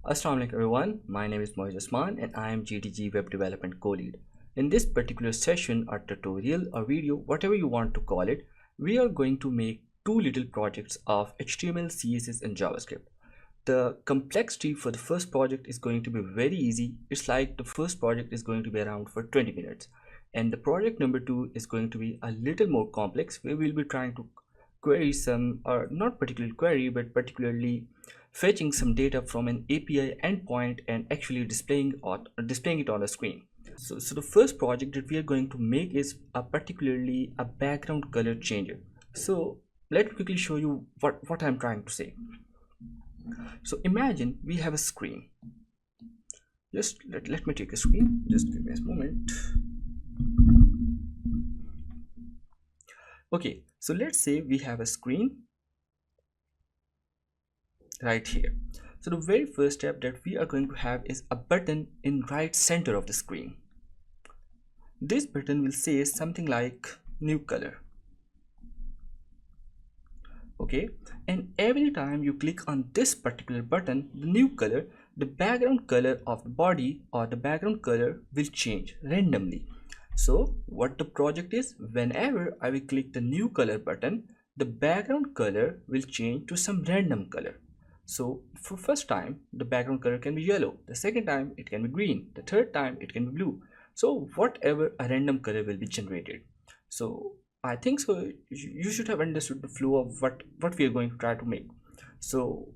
Assalamu alaikum everyone, my name is Moiz and I am GTG Web Development Co-Lead. In this particular session or tutorial or video, whatever you want to call it, we are going to make two little projects of HTML, CSS and JavaScript. The complexity for the first project is going to be very easy. It's like the first project is going to be around for 20 minutes. And the project number 2 is going to be a little more complex, where we'll be trying to query some, or not particularly query, but particularly fetching some data from an API endpoint and actually displaying it on the screen. So the first project that we are going to make is particularly a background color changer. So let me quickly show you what I'm trying to say. So imagine we have a screen. Just let me take a screen. Just give me a moment. Okay, so let's say we have a screen right here. So the very first step that we are going to have is a button in right center of the screen. This button will say something like new color. Okay, and every time you click on this particular button, the new color, the background color of the body or the background color will change randomly. So what the project is, whenever I will click the new color button, the background color will change to some random color. So for first time, the background color can be yellow. The second time it can be green. The third time it can be blue. So whatever a random color will be generated. So I think so you should have understood the flow of what we are going to try to make. So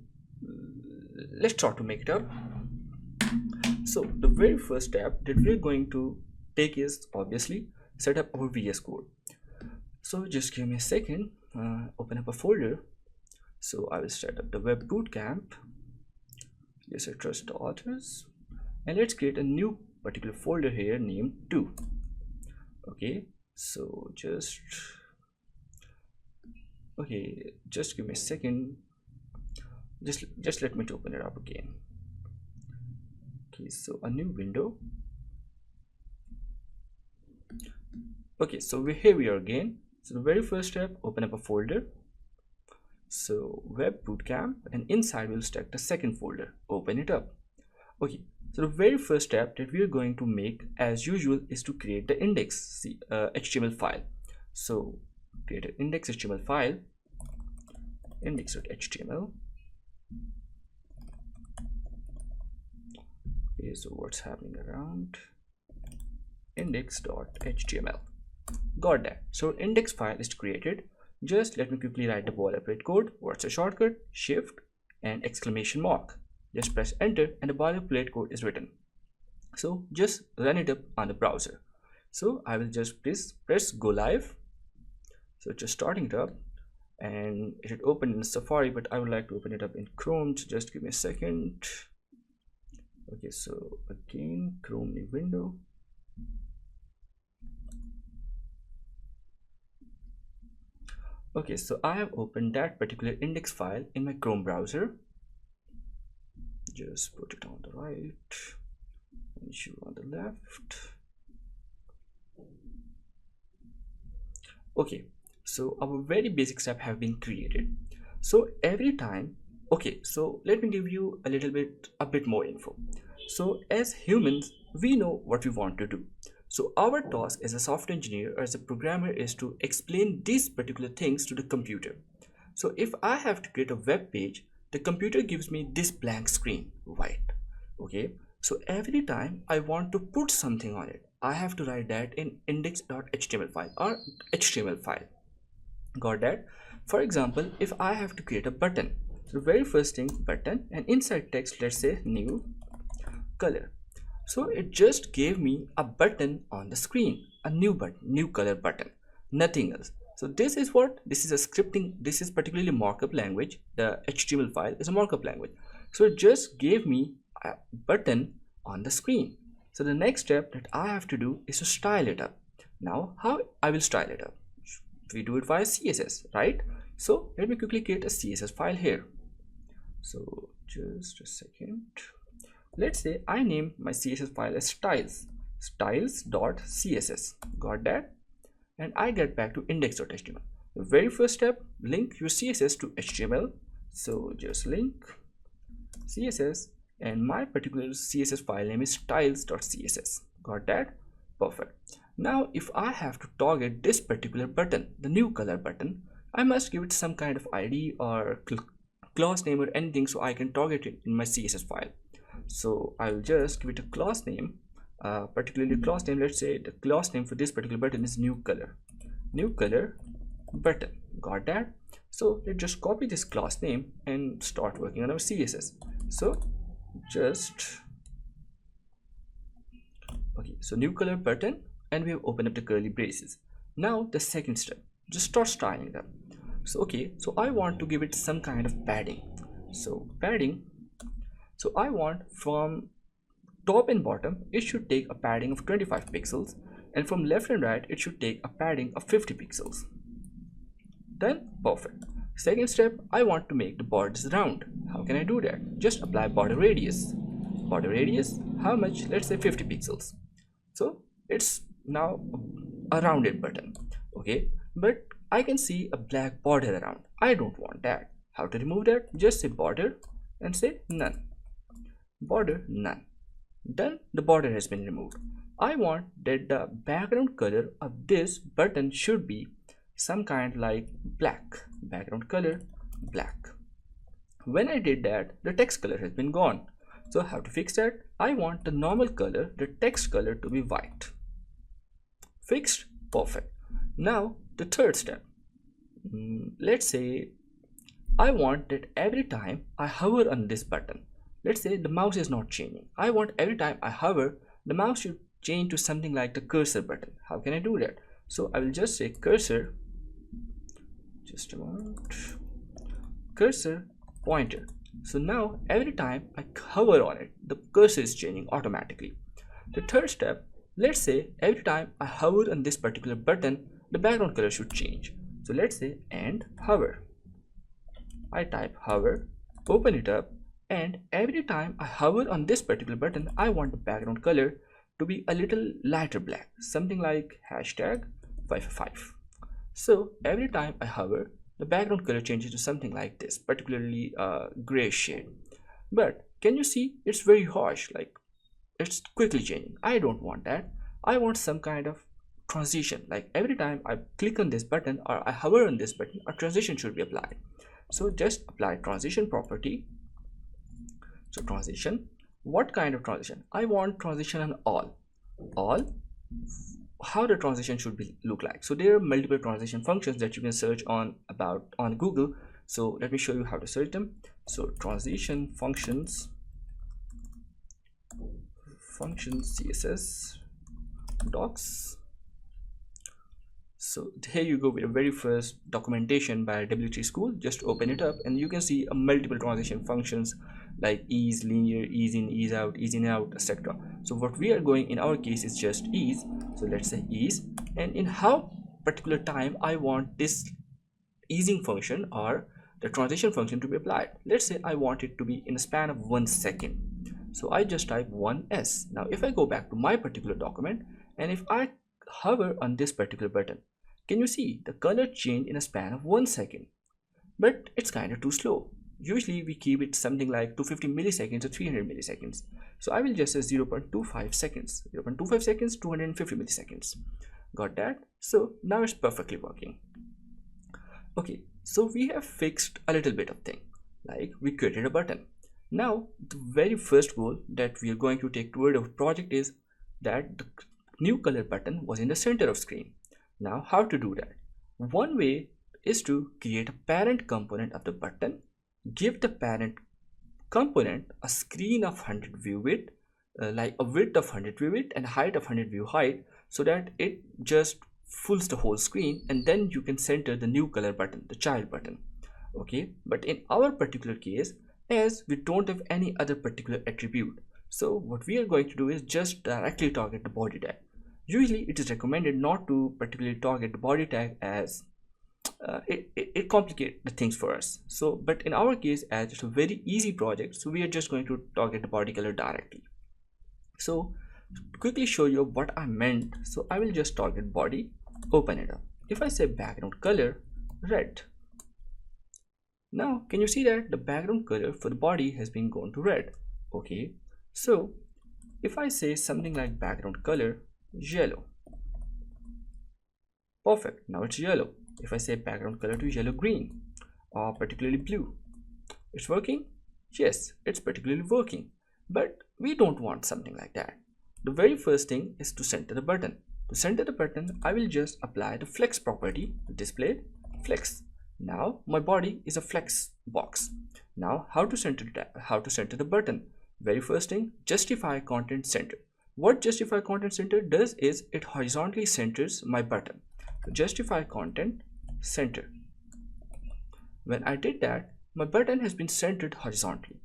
let's try to make it up. So the very first step that we are going to take is obviously set up our VS Code. So just give me a second, open up a folder. So I will set up the web bootcamp. Yes, I trust the authors, and let's create a new particular folder here named 2. Okay, so just give me a second. Just let me open it up again. Okay, so a new window. Okay, so here we are again. So the very first step, open up a folder. So web bootcamp, and inside we'll stack the second folder, open it up. Okay, so the very first step that we are going to make as usual is to create the index HTML file. So create an index HTML file, index.html. Okay, so what's happening around index.html. Got that. So index file is created. Just let me quickly write the boilerplate code. What's the shortcut? Shift and exclamation mark. Just press enter and the boilerplate code is written. So just run it up on the browser. So I will just press go live. So just starting it up, and it should open in Safari, but I would like to open it up in Chrome. So just give me a second. Okay, so again, Chrome new window. Okay, so I have opened that particular index file in my Chrome browser. Just put it on the right, issue on the left. Okay, so our very basic step have been created. So every time, okay, so let me give you a bit more info. So as humans, we know what we want to do. So our task as a software engineer or as a programmer is to explain these particular things to the computer. So if I have to create a web page, the computer gives me this blank screen, white. Okay, so every time I want to put something on it, I have to write that in index.html file or HTML file. Got that? For example, if I have to create a button, so the very first thing, button, and inside text, let's say new color. So it just gave me a button on the screen, a new button, new color button, nothing else. So this is a scripting. This is particularly markup language. The HTML file is a markup language. So it just gave me a button on the screen. So the next step that I have to do is to style it up. Now how I will style it up? We do it via CSS, right? So let me quickly create a CSS file here. So just a second. Let's say I name my CSS file as styles.css. Got that? And I get back to index.html. The very first step, link your CSS to HTML. So just link CSS and my particular CSS file name is styles.css. Got that? Perfect. Now if I have to target this particular button, the new color button, I must give it some kind of ID or class name or anything so I can target it in my CSS file. So I'll just give it a class name, particularly class name. Let's say the class name for this particular button is new color button. Got that? So let's just copy this class name and start working on our CSS. So just okay, so new color button, and we have opened up the curly braces. Now the second step, just start styling it up. So okay, so I want to give it some kind of padding. So padding, so I want from top and bottom it should take a padding of 25 pixels, and from left and right it should take a padding of 50 pixels. Done? Perfect. Second step, I want to make the borders round. How can I do that? Just apply border radius. Border radius, how much? Let's say 50 pixels. So it's now a rounded button. Okay, but I can see a black border around. I don't want that. How to remove that? Just say border and say none. Border none. Done. The border has been removed. I want that the background color of this button should be some kind like black. Background color black. When I did that, the text color has been gone. So how to fix that? I want the normal color, the text color, to be white. Fixed? Perfect. Now the third step. Let's say I want that every time I hover on this button, let's say the mouse is not changing. I want every time I hover, the mouse should change to something like the cursor button. How can I do that? So I will just say cursor, just a moment, cursor pointer. So now every time I hover on it, the cursor is changing automatically. The third step, let's say every time I hover on this particular button, the background color should change. So let's say and hover. I type hover, open it up, and every time I hover on this particular button, I want the background color to be a little lighter black, something like hashtag 555. So every time I hover, the background color changes to something like this, particularly gray shade. But can you see it's very harsh, like it's quickly changing? I don't want that. I want some kind of transition, like every time I click on this button or I hover on this button, a transition should be applied. So just apply transition property. So transition, what kind of transition? I want transition on all. How the transition should be look like? So there are multiple transition functions that you can search on Google. So let me show you how to search them. So transition functions CSS docs. So here you go with the very first documentation by W3 School. Just open it up and you can see a multiple transition functions like ease, linear, ease in, ease out, ease in, out, etc. So what we are going in our case is just ease. So let's say ease, and in how particular time I want this easing function or the transition function to be applied. Let's say I want it to be in a span of 1 second. So I just type 1s. Now if I go back to my particular document and if I hover on this particular button, can you see the color change in a span of 1 second? But it's kind of too slow. Usually we keep it something like 250 milliseconds or 300 milliseconds. So I will just say 0.25 seconds. 0.25 seconds, 250 milliseconds. Got that? So now it's perfectly working. Okay, so we have fixed a little bit of thing, like we created a button. Now the very first goal that we are going to take toward our project is that the new color button was in the center of screen. Now how to do that? One way is to create a parent component of the button, give the parent component a screen of 100 view width, like a width of 100 view width and height of 100 view height, so that it just fills the whole screen, and then you can center the new color button, the child button. Okay, but in our particular case, as we don't have any other particular attribute, so what we are going to do is just directly target the body tag. Usually it is recommended not to particularly target the body tag, as it complicates the things for us. So but in our case, as it's a very easy project, so we are just going to target the body color directly. So to quickly show you what I meant, so I will just target body, open it up. If I say background color red, now can you see that the background color for the body has been gone to red? Okay, so if I say something like background color yellow, perfect, now it's yellow. If I say background color to yellow green or particularly blue, it's working? Yes, it's particularly working. But we don't want something like that. The very first thing is to center the button. To center the button, I will just apply the flex property to display flex. Now my body is a flex box. Now how to center the button? Very first thing, justify content center. What justify content center does is it horizontally centers my button. So justify content center. When I did that, my button has been centered horizontally.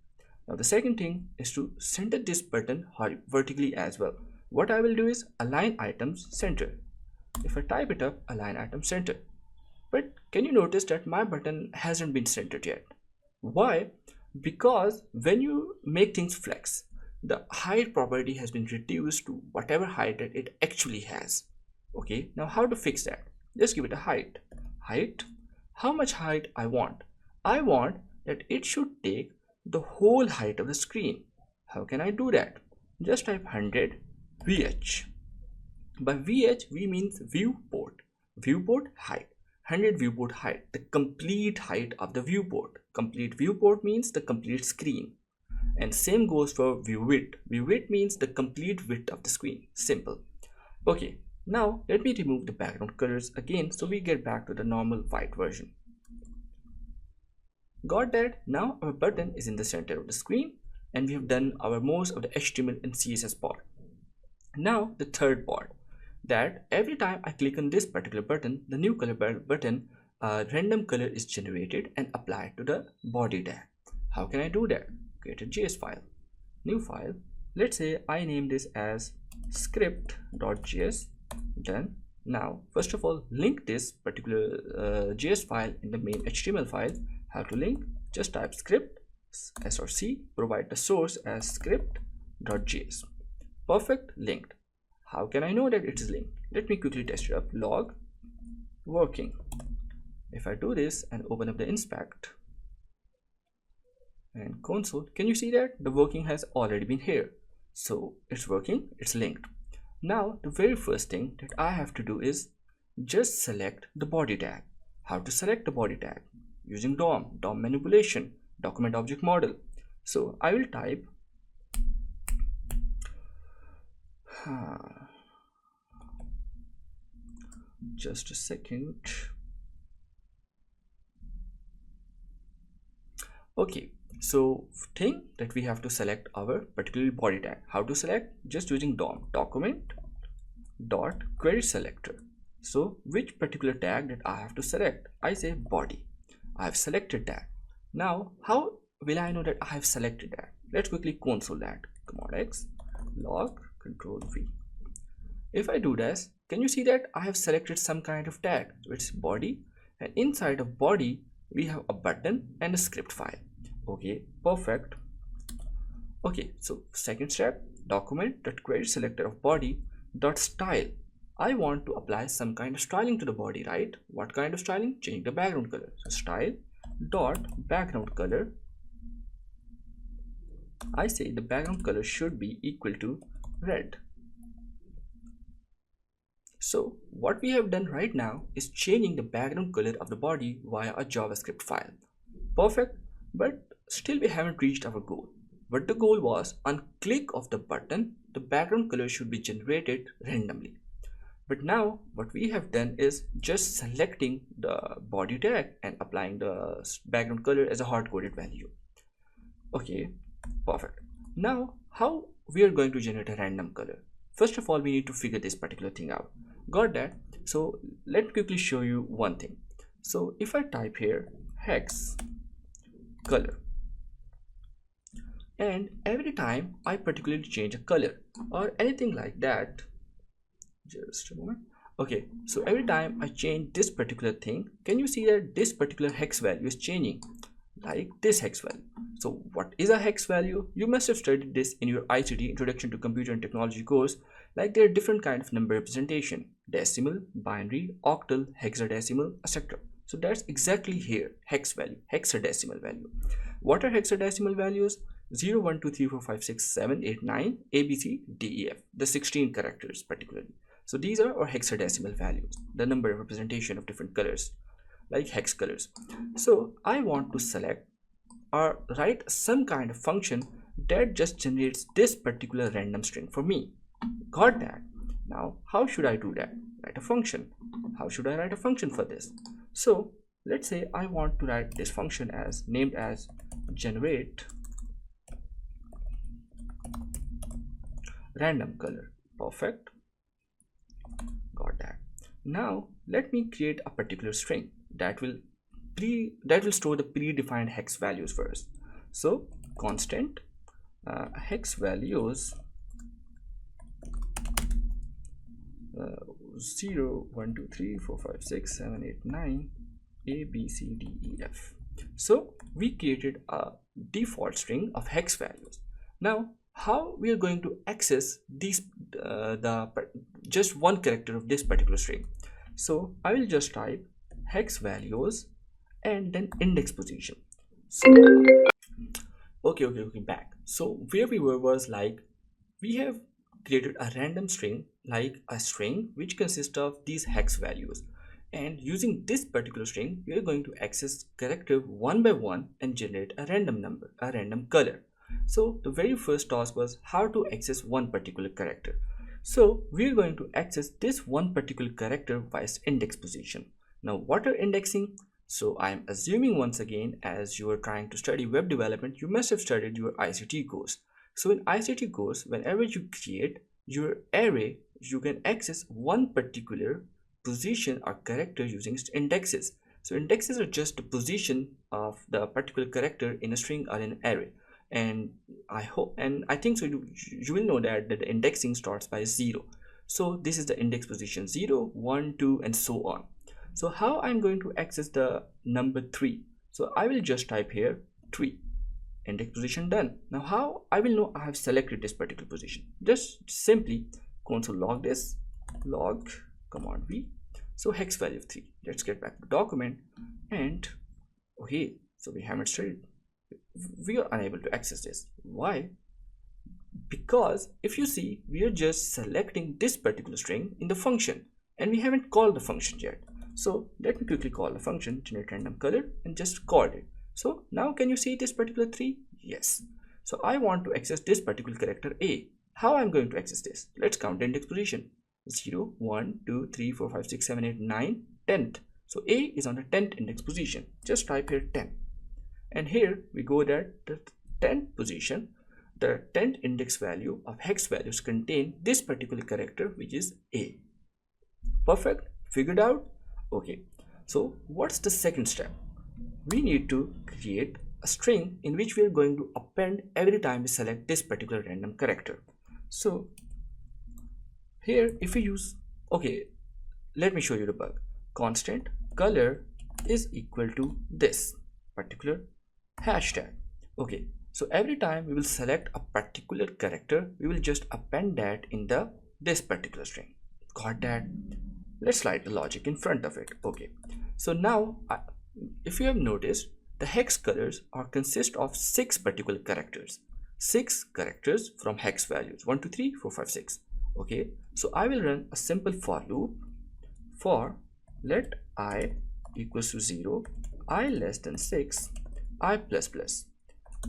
Now the second thing is to center this button vertically as well. What I will do is align items center. If I type it up, align item center. But can you notice that my button hasn't been centered yet? Why? Because when you make things flex, the height property has been reduced to whatever height that it actually has. Okay, now how to fix that? Just give it a height. Height, how much height I want? I want that it should take the whole height of the screen. How can I do that? Just type 100 VH. By VH we means viewport. Viewport height. 100 viewport height, the complete height of the viewport. Complete viewport means the complete screen. And same goes for view width. View width means the complete width of the screen. Simple. Okay, now let me remove the background colors again so we get back to the normal white version. Got that? Now our button is in the center of the screen and we have done our most of the HTML and CSS part. Now the third part, that every time I click on this particular button, the new color button, random color is generated and applied to the body tag. How can I do that? Create a JS file, new file. Let's say I name this as script.js. Done. Now first of all, link this particular JS file in the main HTML file. How to link? Just type script s or c, provide the source as script.js. Perfect, linked. How can I know that it is linked? Let me quickly test it up. Log working. If I do this and open up the inspect and console, can you see that the working has already been here? So it's working, it's linked. Now the very first thing that I have to do is just select the body tag. How to select the body tag? Using DOM manipulation, document object model. So I will type just a second. Okay, so thing that we have to select our particular body tag. How to select? Just using DOM, document dot query selector. So which particular tag that I have to select? I say body. I have selected that. Now how will I know that I have selected that? Let's quickly console that. Command X, log, Control V. If I do this, can you see that I have selected some kind of tag, which is body, and inside of body we have a button and a script file. Okay, perfect. Okay, so second step, document.query selector of body dot style. I want to apply some kind of styling to the body, right? What kind of styling? Change the background color. So style dot background color. I say the background color should be equal to red. So what we have done right now is changing the background color of the body via a JavaScript file. Perfect, but still we haven't reached our goal. But the goal was, on click of the button, the background color should be generated randomly. But now what we have done is just selecting the body tag and applying the background color as a hard-coded value. Okay, perfect. Now how we are going to generate a random color? First of all, we need to figure this particular thing out. Got that? So let me quickly show you one thing. So if I type here hex color, and every time I particularly change a color or anything like that, just a moment. Okay, so every time I change this particular thing, can you see that this particular hex value is changing? Like this hex value. So what is a hex value? You must have studied this in your ICT, Introduction to Computer and Technology course. Like there are different kinds of number representation: decimal, binary, octal, hexadecimal, etc. So that's exactly here, hex value, hexadecimal value. What are hexadecimal values? 0, 1, 2, 3, 4, 5, 6, 7, 8, 9, A, B, C, D, E, F, the 16 characters particularly. So these are our hexadecimal values, the number of representation of different colors, like hex colors. So I want to select or write some kind of function that just generates this particular random string for me. Got that? Now, how should I do that? Write a function. How should I write a function for this? So let's say I want to write this function as named as generate random color. Perfect. Got that. Now let me create a particular string that will store the predefined hex values first. So constant hex values 0, 1, 2, 3, 4, 5, 6, 7, 8, 9, A, B, C, D, E, F. So we created a default string of hex values. Now how we are going to access these just one character of this particular string? So I will just type hex values and then index position. So okay, back. So where we were was like we have created a random string, like a string which consists of these hex values, and using this particular string we are going to access character one by one and generate a random number, a random color. So the very first task was how to access one particular character. So we are going to access this one particular character by its index position. Now what are indexing? So I am assuming once again, as you are trying to study web development, you must have studied your ICT course. So in ICT course, whenever you create your array, you can access one particular position or character using indexes. So indexes are just the position of the particular character in a string or in an array. And I think so you will know that the indexing starts by 0. So this is the index position 0, 1, 2, and so on. So how I'm going to access the number 3? So I will just type here 3, index position done. Now how I will know I have selected this particular position? Just simply console log this, log command V. So hex value of 3. Let's get back to the document, and okay, so we haven't studied. We are unable to access this. Why? Because if you see, we are just selecting this particular string in the function and we haven't called the function yet. So let me quickly call the function generate random color and just called it. So now can you see this particular 3? Yes. So I want to access this particular character A. How I'm going to access this? Let's count the index position. 0, 1, 2, 3, 4, 5, 6, 7, 8, 9, 10th. So A is on the 10th index position. Just type here 10. And here we go that the 10th position, the 10th index value of hex values contain this particular character, which is A. Perfect. Figured out? Okay. So what's the second step? We need to create a string in which we are going to append every time we select this particular random character. So here if we use, okay, let me show you the bug. Constant color is equal to this particular hashtag. Okay, so every time we will select a particular character, we will just append that in this particular string. Got that? Let's write the logic in front of it. Okay, so now if you have noticed, the hex colors consist of 6 particular characters. 6 characters from hex values 1, 2, 3, 4, 5, 6. Okay, so I will run a simple for loop for let I equals to 0, I less than 6, I plus plus.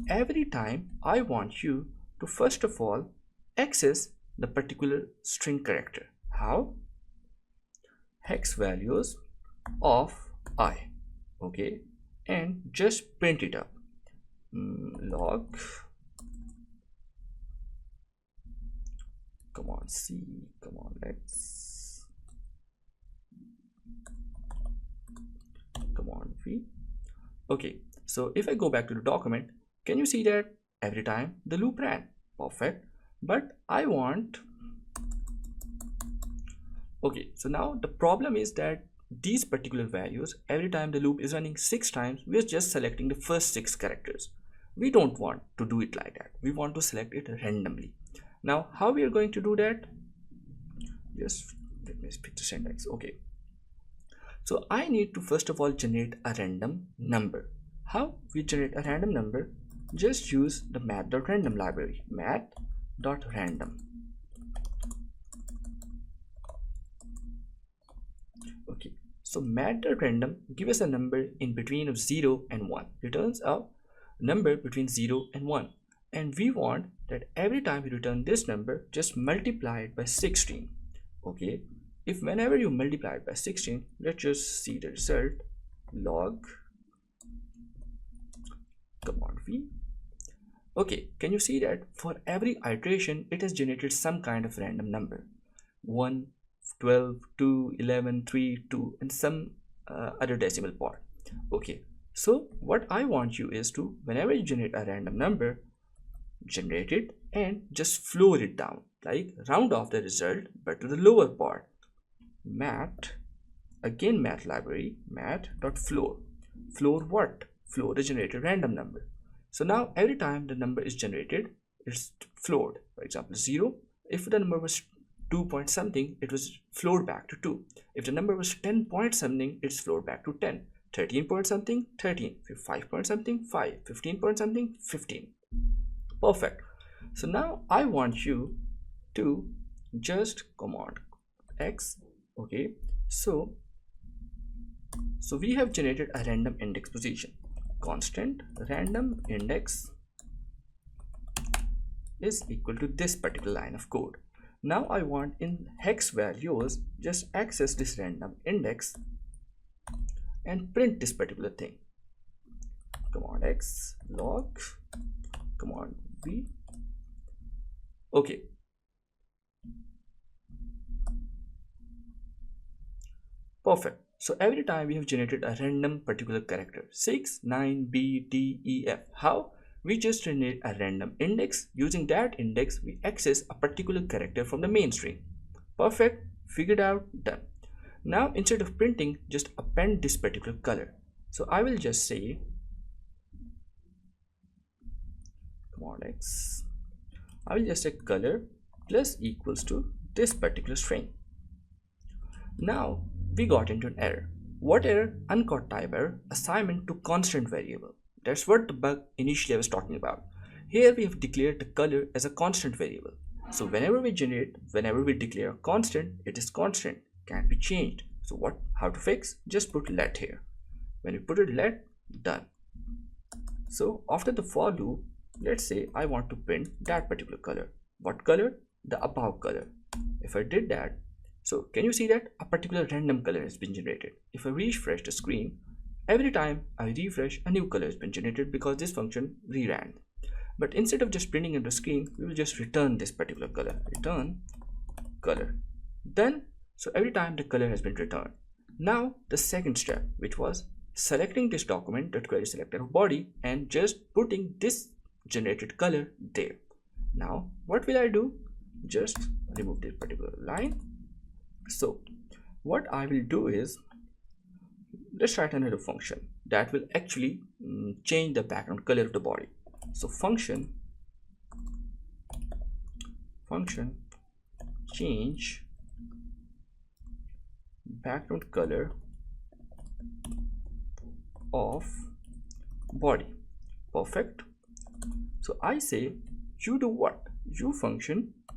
Every time I want you to first of all access the particular string character. How? Hex values of I. Okay, and just print it up. Log, come on C, come on let's, come on V. Okay, so if I go back to the document, can you see that every time the loop ran? Perfect. But I want, okay, so now the problem is that these particular values, every time the loop is running 6 times, we are just selecting the first 6 characters. We don't want to do it like that. We want to select it randomly. Now how we are going to do that? Just let me fix the syntax. Okay, so I need to first of all generate a random number. How we generate a random number? just use the math.random library, math.random. Okay, so math.random gives us a number in between of 0 and 1, returns a number between 0 and 1, and we want that every time we return this number, just multiply it by 16. Okay, if whenever you multiply it by 16, let's just see the result. Log command V. Okay, can you see that for every iteration it has generated some kind of random number, 1, 12, 2, 11, 3, 2, and some other decimal part. Okay, so what I want you is to, whenever you generate a random number, generate it and just floor it down, like round off the result but to the lower part. Math, again math library, math.floor. Floor what? Floor the generated random number. So now every time the number is generated, it's floored. For example, 0. If the number was 2 point something, it was floored back to 2. If the number was 10 point something, it's floored back to 10. 13 point something, 13. 5 point something, 5. 15 point something, 15. Perfect. So now I want you to just command X. Okay, so we have generated a random index position. Constant random index is equal to this particular line of code. Now I want in hex values, just access this random index and print this particular thing. Command X, log, command V. Okay, perfect. So every time we have generated a random particular character, 6, 9, B, D, E, F. How? We just generate a random index. Using that index, we access a particular character from the main string. Perfect. Figured out. Done. Now instead of printing, just append this particular color. So I will just say command X. I will just say color plus equals to this particular string. Now we got into an error. What error? Uncaught type error, assignment to constant variable. That's what the bug initially I was talking about. Here we have declared the color as a constant variable. So whenever we declare a constant, it is constant, can't be changed. So how to fix? Just put let here. When you put it let, done. So after the for loop, let's say I want to print that particular color. What color? The above color. If I did that, so can you see that a particular random color has been generated? If I refresh the screen, every time I refresh, a new color has been generated because this function reran. But instead of just printing on the screen, we will just return this particular color. Return color. Then, so every time the color has been returned. Now the second step, which was selecting this document.query selector of body and just putting this generated color there. Now what will I do? Just remove this particular line. So what I will do is, let's write another function that will actually change the background color of the body. So function change background color of body. Perfect. So I say you do what? You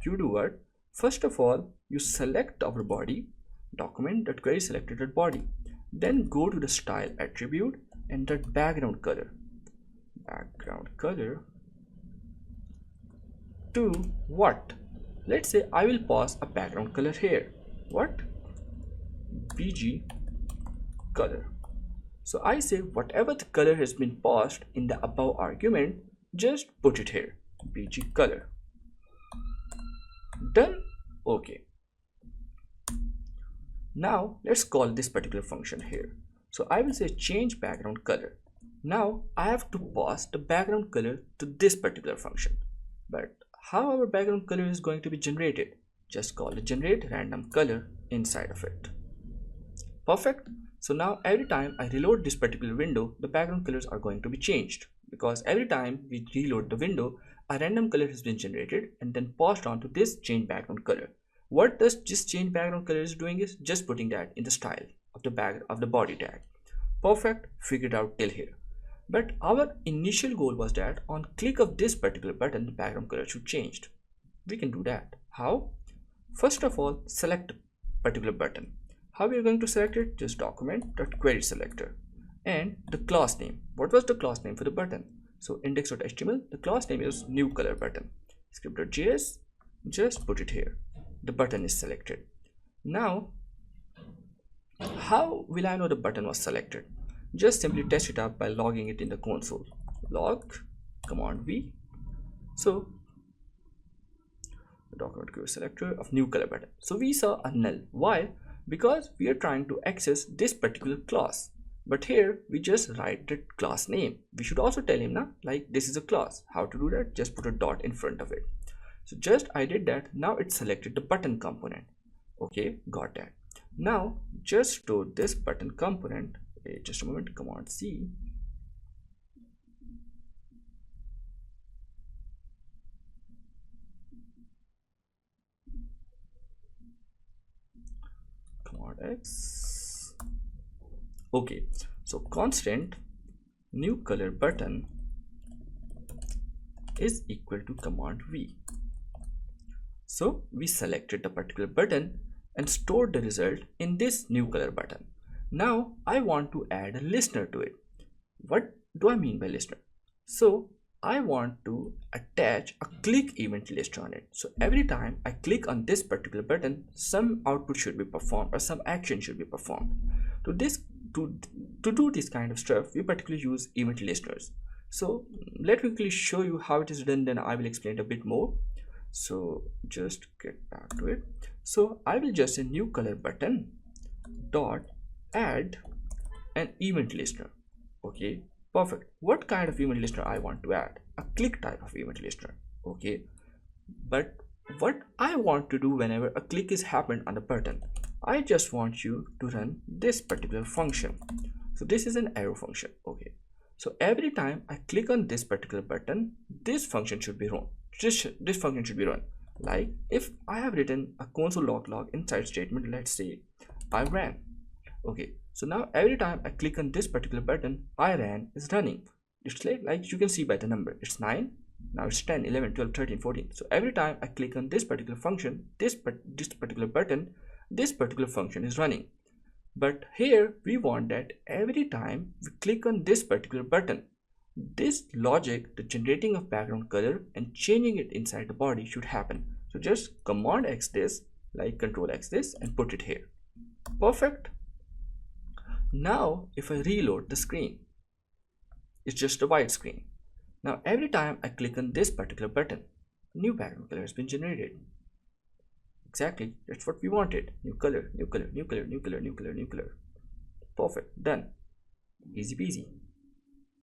do what? First of all, you select our body, document.query selected.body. Then go to the style attribute and that background color to what? Let's say I will pass a background color here. What? BG color. So I say whatever the color has been passed in the above argument, just put it here, BG color. Done. Okay. Now let's call this particular function here. So I will say change background color. Now I have to pass the background color to this particular function. But how our background color is going to be generated? Just call it generate random color inside of it. Perfect. So now every time I reload this particular window, the background colors are going to be changed, because every time we reload the window, a random color has been generated and then passed on to this change background color. What does this change background color is doing is just putting that in the style of the body tag. Perfect. Figured out till here. But our initial goal was that on click of this particular button, the background color should change. We can do that. How? First of all, select a particular button. How we are going to select it? Just document.query selector and the class name. What was the class name for the button? So index.html, the class name is new color button. Script.js, just put it here. The button is selected. Now, how will I know the button was selected? Just simply test it out by logging it in the console. Log command V. So the document query selector of new color button. So we saw a null. Why? Because we are trying to access this particular class. But here we just write the class name. We should also tell him now, like this is a class. How to do that? Just put a dot in front of it. So just I did that. Now it selected the button component. Okay, got that. Now just store this button component. Wait just a moment. Command C. Command X. Okay, so constant new color button is equal to command V. So we selected the particular button and stored the result in this new color button. Now I want to add a listener to it. What do I mean by listener? So I want to attach a click event list on it. So every time I click on this particular button, some output should be performed or some action should be performed. To do this kind of stuff, we particularly use event listeners. So let me quickly show you how it is done, then I will explain it a bit more. So just get back to it. So I will just say new color button dot add an event listener. Okay, perfect. What kind of event listener I want to add? A click type of event listener. Okay, but what I want to do whenever a click is happened on the button, I just want you to run this particular function. So this is an arrow function. Okay, so every time I click on this particular button, this function should be run. This function should be run. Like if I have written a console log inside statement, let's say I ran. Okay, so now every time I click on this particular button, I ran is running. It's like you can see by the number, it's 9, now it's 10, 11, 12, 13, 14. So every time I click on this particular function, this particular button, this particular function is running. But here we want that every time we click on this particular button, this logic, the generating of background color and changing it inside the body should happen. So just command X this, like control X this, and put it here. Perfect. Now if I reload the screen, it's just a white screen. Now every time I click on this particular button, new background color has been generated. Exactly, that's what we wanted. New color, new color, new color, new color, new color, new color. Perfect, done. Easy peasy.